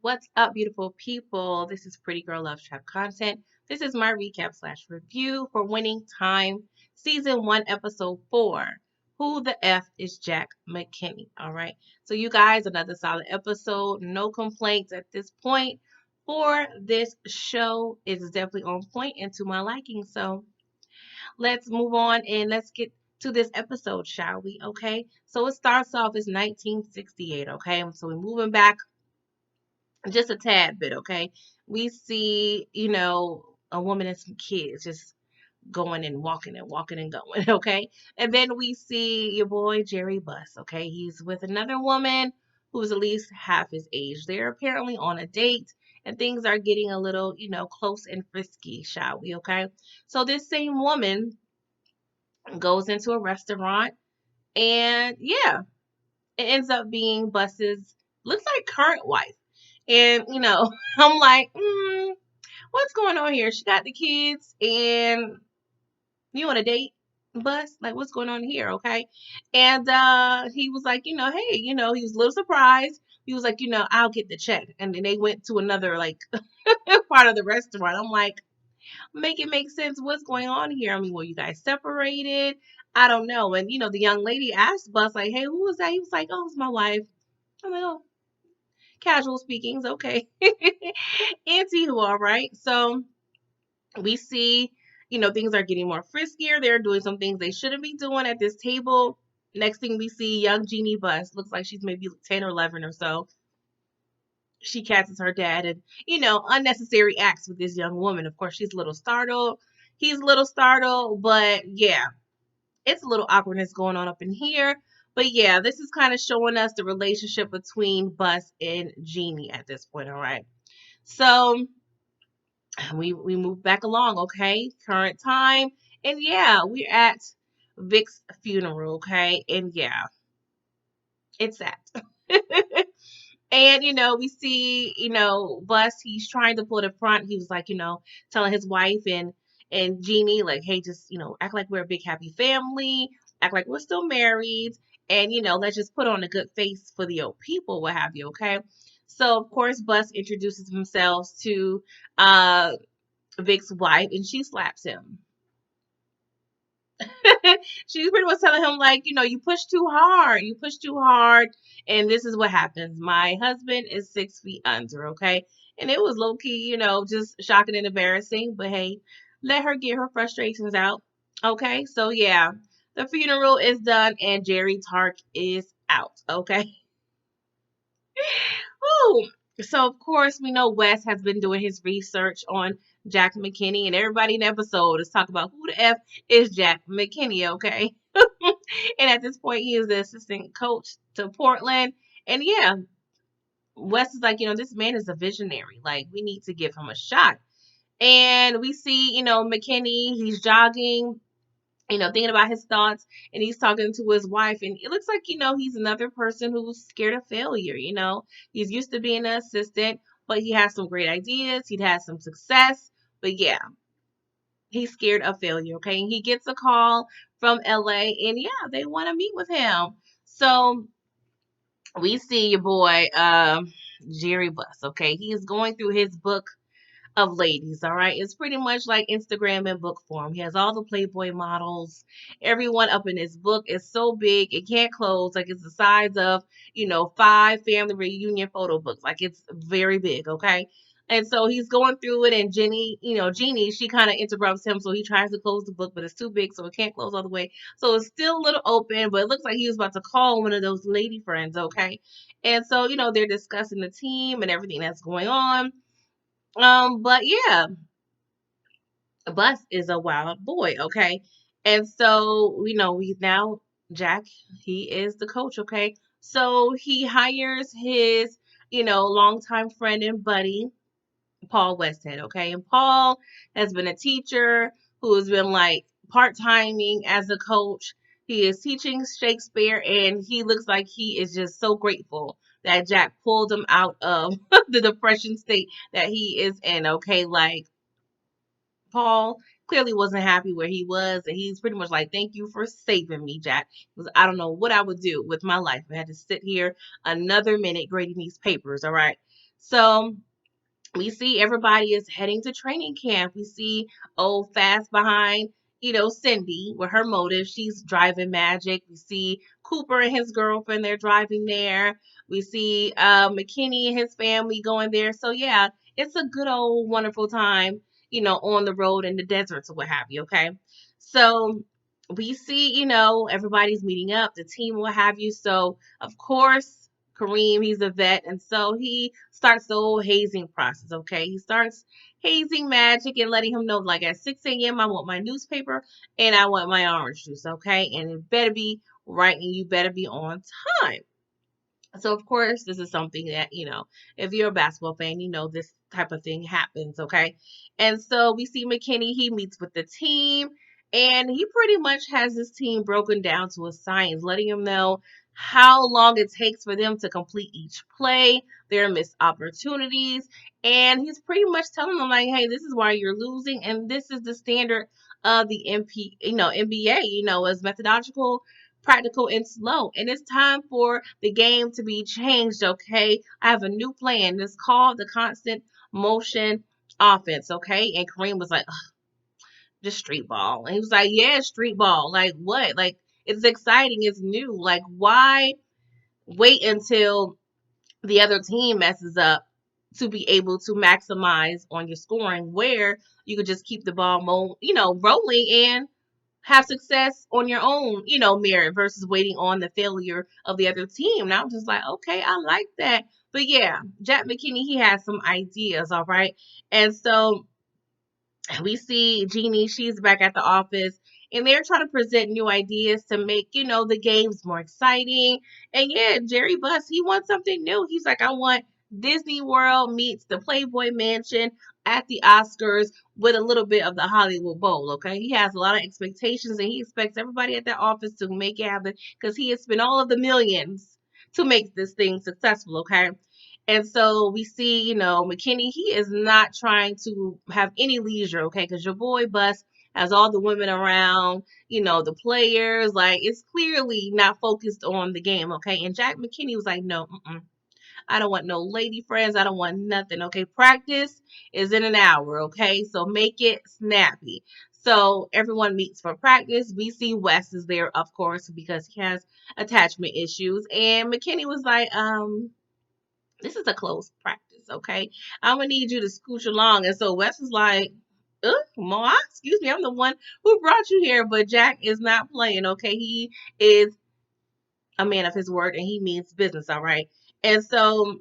What's up, beautiful people? This is Pretty Girl Love Trap content. This is my recap slash review for Winning Time, Season 1, Episode 4. Who the F is Jack Mckinney? All right. So, you guys, another solid episode. No complaints at this point for this show. It's definitely on point and to my liking. So, let's move on and let's get to this episode, shall we? Okay. So, it starts off as 1968. Okay. So, we're moving back just a tad bit, okay? We see, a woman and some kids just going and walking and going, okay? And then we see your boy Jerry Buss, okay? He's with another woman who's at least half his age. They're apparently on a date and things are getting a little, close and frisky, shall we, okay? So this same woman goes into a restaurant and yeah, it ends up being Buss's looks like current wife. And I'm like, what's going on here? She got the kids and you on a date bus? Like, what's going on here? Okay. And he was like, hey, he was a little surprised. He was like, I'll get the check. And then they went to another like part of the restaurant. I'm like, make it make sense. What's going on here? I mean, were you guys separated? I don't know. And the young lady asked Bus, like, hey, who was that? He was like, oh, it's my wife. I'm like, oh, casual speakings, okay. Anywho, all right. So we see, things are getting more friskier. They're doing some things they shouldn't be doing at this table. Next thing we see, young Jeannie Buss looks like she's maybe 10 or 11 or so. She catches her dad and, unnecessary acts with this young woman. Of course, she's a little startled. He's a little startled, but yeah, it's a little awkwardness going on up in here. But yeah, this is kind of showing us the relationship between Buss and Jeannie at this point, all right? So we move back along, okay? Current time. And yeah, we're at Vic's funeral, okay? And yeah, it's sad. And we see, Bus, he's trying to pull the front. He was like, telling his wife and Jeannie, like, hey, just, act like we're a big happy family, act like we're still married, and let's just put on a good face for the old people, what have you, okay? So of course Bus introduces himself to Vic's wife and she slaps him. She's pretty much telling him, like, you push too hard. You push too hard. And this is what happens. My husband is 6 feet under, okay? And it was low key, just shocking and embarrassing. But hey, let her get her frustrations out. Okay? So yeah, the funeral is done and Jerry Tark is out. Okay? Woo! So of course we know Wes has been doing his research on Jack Mckinney, and everybody in the episode is talking about who the F is Jack Mckinney, okay? And at this point he is the assistant coach to Portland. And yeah, Wes is like, this man is a visionary. Like, we need to give him a shot. And we see, McKinney, he's jogging, thinking about his thoughts, and he's talking to his wife, and it looks like, he's another person who's scared of failure. He's used to being an assistant, but he has some great ideas. He'd had some success, but yeah, he's scared of failure. Okay. And he gets a call from LA, and yeah, they want to meet with him. So we see your boy, Jerry Buss. Okay. He is going through his book of ladies, all right? It's pretty much like Instagram in book form. He has all the Playboy models, everyone up in his book. Is so big, it can't close. Like, it's the size of, 5 family reunion photo books. Like, it's very big, okay? And so he's going through it, and Jeannie, she kind of interrupts him, so he tries to close the book, but it's too big, so it can't close all the way. So it's still a little open, but it looks like he was about to call one of those lady friends, okay? And so, they're discussing the team and everything that's going on. But yeah, Bus is a wild boy, okay? And so, we now Jack, he is the coach, okay? So he hires his, longtime friend and buddy, Paul Westhead, okay? And Paul has been a teacher who has been like part-timing as a coach. He is teaching Shakespeare, and he looks like he is just so grateful that Jack pulled him out of the depression state that he is in. Okay, like Paul clearly wasn't happy where he was, and he's pretty much like, "Thank you for saving me, Jack, because I don't know what I would do with my life if I had to sit here another minute grading these papers." All right, so we see everybody is heading to training camp. We see old fast behind, Cindy with her motive. She's driving Magic. We see Cooper and his girlfriend, they're driving there. We see McKinney and his family going there. So yeah, it's a good old wonderful time, on the road in the deserts or what have you. Okay. So we see, everybody's meeting up, the team, what have you. So of course, Kareem, he's a vet, and so he starts the whole hazing process, okay? He starts hazing Magic and letting him know, like, at 6 a.m., I want my newspaper and I want my orange juice, okay? And it better be right and you better be on time. So of course, this is something that, if you're a basketball fan, this type of thing happens, okay? And so we see McKinney, he meets with the team, and he pretty much has his team broken down to a science, letting them know how long it takes for them to complete each play, their missed opportunities, and he's pretty much telling them like, hey, this is why you're losing, and this is the standard of the NBA, as methodological, practical, and slow. And it's time for the game to be changed, okay? I have a new plan. It's called the constant motion offense, okay? And Kareem was like, "Ugh, just street ball." And he was like, yeah, street ball. Like, what? Like, it's exciting. It's new. Like, why wait until the other team messes up to be able to maximize on your scoring where you could just keep the ball, rolling and have success on your own, merit versus waiting on the failure of the other team. And I'm just like, okay, I like that. But yeah, Jack McKinney, he has some ideas, all right. And so we see Jeannie, she's back at the office, and they're trying to present new ideas to make, the games more exciting. And yeah, Jerry Buss, he wants something new. He's like, I want Disney World meets the Playboy Mansion at the Oscars with a little bit of the Hollywood Bowl. Okay. He has a lot of expectations, and he expects everybody at that office to make it happen because he has spent all of the millions to make this thing successful. Okay. And so we see, McKinney, he is not trying to have any leisure, okay? Because your boy Bus has all the women around, the players. Like, it's clearly not focused on the game, okay? And Jack McKinney was like, no, I don't want no lady friends. I don't want nothing, okay? Practice is in an hour, okay? So make it snappy. So everyone meets for practice. We see Wes is there, of course, because he has attachment issues. And McKinney was like, this is a close practice, okay? I'm gonna need you to scooch along. And so Wes is like, Ma, excuse me, I'm the one who brought you here, but Jack is not playing, okay? He is a man of his word and he means business, all right? And so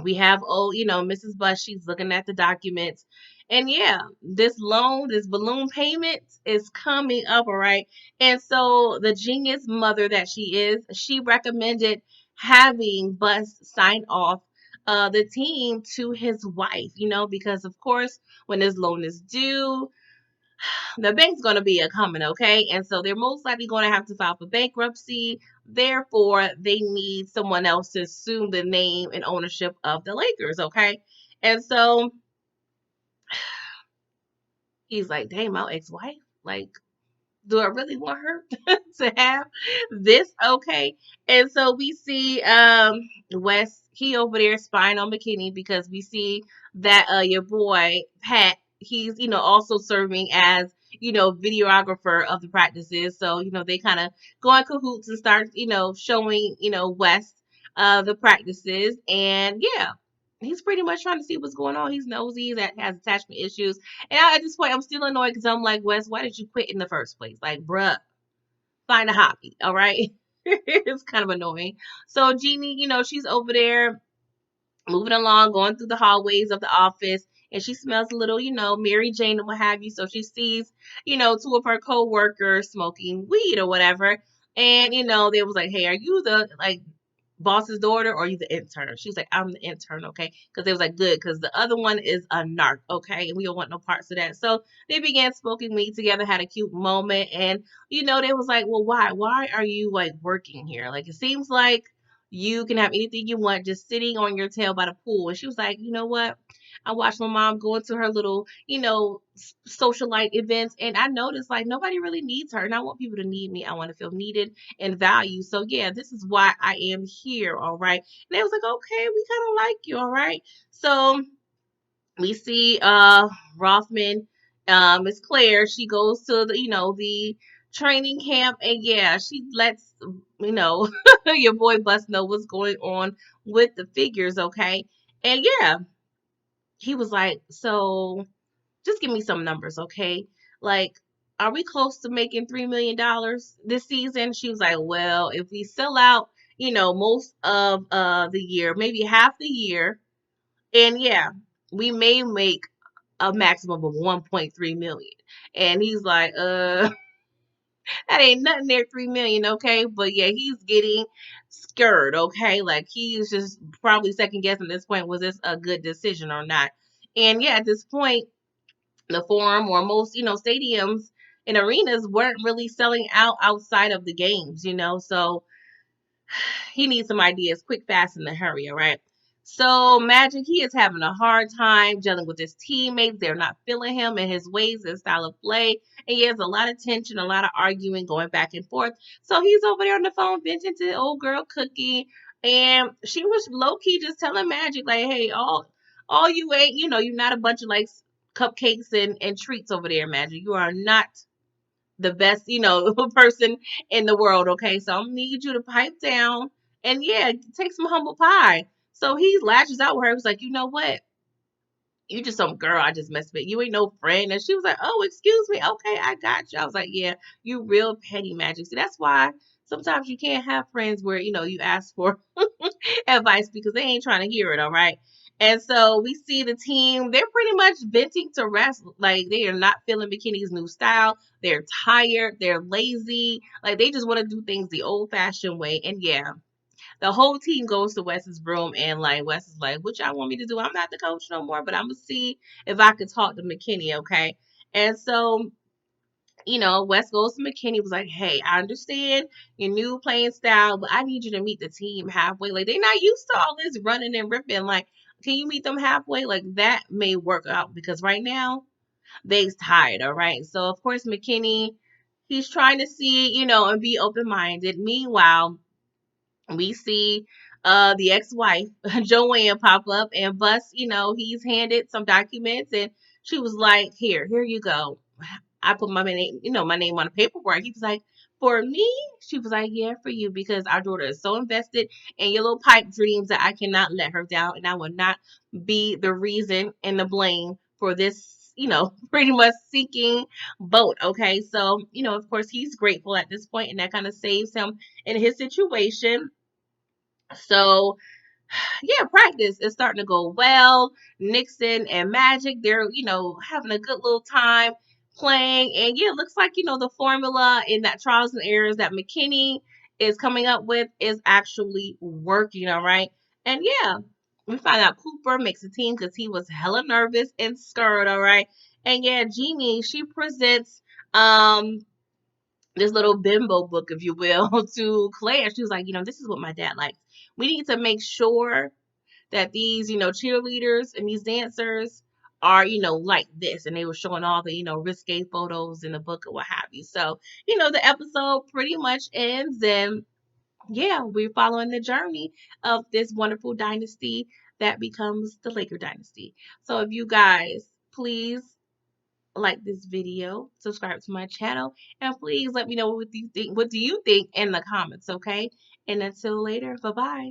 we have Mrs. Bush, she's looking at the documents. And yeah, this balloon payment is coming up, all right. And so the genius mother that she is, she recommended having Bus sign off the team to his wife, because of course when this loan is due, the bank's going to be a coming, okay? And so they're most likely going to have to file for bankruptcy. Therefore, they need someone else to assume the name and ownership of the Lakers, okay? And so he's like, dang, my ex-wife, like, do I really want her to have this? Okay. And so we see Wes, he over there spying on McKinney because we see that your boy Pat, he's also serving as videographer of the practices. So they kind of go in cahoots and start showing Wes the practices. And yeah, he's pretty much trying to see what's going on. He's nosy, that has attachment issues. And at this point, I'm still annoyed because I'm like, Wes, why did you quit in the first place? Like, bruh, find a hobby, all right? It's kind of annoying. So Jeannie, she's over there moving along, going through the hallways of the office, and she smells a little, Mary Jane and what have you. So she sees, two of her co-workers smoking weed or whatever. And, they was like, hey, are you the, like, boss's daughter or you the intern? She was like, I'm the intern, okay? Because they was like, good, because the other one is a narc, okay? And we don't want no parts of that. So they began smoking weed together, had a cute moment. And, they was like, well, why? Why are you like working here? Like, it seems like you can have anything you want just sitting on your tail by the pool. And she was like, you know what? I watched my mom go into her little, socialite events, and I noticed like nobody really needs her. And I want people to need me. I want to feel needed and valued. So yeah, this is why I am here. All right. And they was like, okay, we kind of like you. All right. So we see Rothman, Miss Claire, she goes to the training camp, and yeah, she lets your boy Bus know what's going on with the figures, okay? And yeah, he was like, so just give me some numbers, okay? Like, are we close to making $3 million this season? She was like, well, if we sell out, most of the year, maybe half the year, and yeah, we may make a maximum of 1.3 million. And he's like, that ain't nothing there, 3 million, okay? But yeah, he's getting scared, okay? Like he's just probably second guessing at this point, was this a good decision or not? And yeah, at this point, the forum or most, stadiums and arenas weren't really selling out outside of the games, so he needs some ideas quick, fast, in a hurry, all right? So Magic, he is having a hard time gelling with his teammates. They're not feeling him and his ways and style of play. And he has a lot of tension, a lot of arguing going back and forth. So he's over there on the phone venting to the old girl Cookie. And she was low-key just telling Magic, like, hey, all you ain't, you're not a bunch of like cupcakes and treats over there, Magic. You are not the best, person in the world. Okay. So I need you to pipe down and yeah, take some humble pie. So he lashes out with her. He was like, you know what? You just some girl I just messed with. You ain't no friend. And she was like, oh, excuse me. Okay, I got you. I was like, yeah, you real petty, Magic. See, that's why sometimes you can't have friends where, you ask for advice because they ain't trying to hear it, all right? And so we see the team, they're pretty much venting to rest. Like they are not feeling Mckinney's new style. They're tired, they're lazy, like they just want to do things the old fashioned way. And yeah, the whole team goes to Wes's room, and like Wes is like, what y'all want me to do? I'm not the coach no more, but I'm gonna see if I can talk to Mckinney, okay? And so West goes to Mckinney, was like, hey, I understand your new playing style, but I need you to meet the team halfway. Like, they're not used to all this running and ripping. Like, can you meet them halfway? Like, that may work out because right now, they's tired, all right? So, of course, Mckinney, he's trying to see, and be open minded. Meanwhile, we see the ex-wife Joanne pop up and Bus, he's handed some documents and she was like, here you go. I put my name, my name on the paperwork. He was like, for me? She was like, yeah, for you, because our daughter is so invested in your little pipe dreams that I cannot let her down, and I will not be the reason and the blame for this, pretty much sinking boat. Okay, so of course he's grateful at this point, and that kind of saves him in his situation. So yeah, practice is starting to go well. Nixon and Magic, they're, having a good little time playing. And yeah, it looks like, the formula in that trials and errors that Mckinney is coming up with is actually working, all right? And yeah, we find out Cooper makes a team because he was hella nervous and scared, all right? And yeah, Jeannie, she presents this little bimbo book, if you will, to Claire. She was like, this is what my dad likes. We need to make sure that these, cheerleaders and these dancers are, like this. And they were showing all the, risque photos in the book or what have you. So, the episode pretty much ends. And yeah, we're following the journey of this wonderful dynasty that becomes the Laker dynasty. So if you guys please like this video, subscribe to my channel, and please let me know what you think. What do you think in the comments, okay? And until later, bye-bye.